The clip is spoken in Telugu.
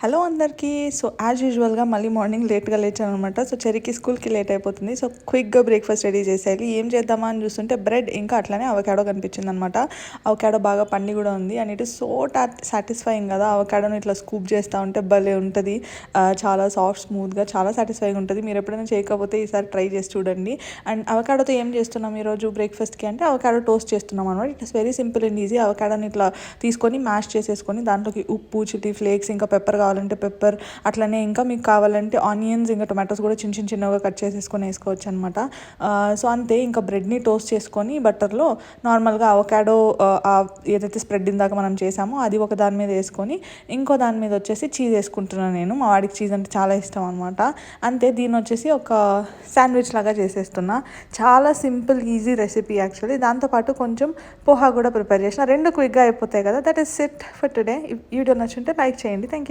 హలో అందరికీ. సో యాజ్ యూజువల్గా మళ్ళీ మార్నింగ్ లేట్గా లేచాను అనమాట. సో చెరికి స్కూల్కి లేట్ అయిపోతుంది. సో క్విక్గా బ్రేక్ఫాస్ట్ రెడీ చేసేయాలి. ఏం చేద్దామా అని చూస్తుంటే బ్రెడ్ ఇంకా అట్లానే అవకాడో కనిపించింది అనమాట. అవకాడో బాగా పండి కూడా ఉంది and it is so satisfying కదా. అవకాడోని ఇట్లా స్కూప్ చేస్తూ ఉంటే భలే ఉంటుంది. చాలా సాఫ్ట్ స్మూత్గా చాలా సాటిస్ఫైయింగ్ ఉంటుంది. మీరు ఎప్పుడైనా చేయకపోతే ఈసారి ట్రై చేసి చూడండి. అండ్ అవకాడోతో ఏం చేస్తున్నాం ఈరోజు బ్రేక్ఫాస్ట్కి అంటే అవకాడో టోస్ట్ చేస్తున్నాం అనమాట. It is very simple and easy. అవకాడోని ఇట్లా తీసుకొని మ్యాష్ చేసేసుకొని దాంట్లోకి ఉప్పు, చిల్లీ ఫ్లేక్స్, ఇంకా పెప్పర్ కావాలంటే పెప్పర్, అట్లనే ఇంకా మీకు కావాలంటే ఆనియన్స్ ఇంకా టొమాటోస్ కూడా చిన్నగా కట్ చేసేసుకొని వేసుకోవచ్చు అనమాట. సో అంతే. ఇంకా బ్రెడ్ని టోస్ట్ చేసుకొని బటర్లో నార్మల్గా అవకాడో ఏదైతే స్ప్రెడ్ ఇందాక మనం చేసామో అది ఒక దాని మీద వేసుకొని ఇంకో దాని మీద వచ్చేసి చీజ్ వేసుకుంటున్నాను నేను. మా వాడికి చీజ్ అంటే చాలా ఇష్టం అనమాట. అంతే. దీన్ని వచ్చేసి ఒక శాండ్విచ్ లాగా చేసేస్తున్నా. చాలా సింపుల్ ఈజీ రెసిపీ యాక్చువల్లీ. దాంతోపాటు కొంచెం పోహా కూడా ప్రిపేర్ చేసిన. రెండు క్విక్గా అయిపోతాయి కదా. That is it for today. ఈ వీడియో నచ్చుంటే లైక్ చేయండి. Thank you.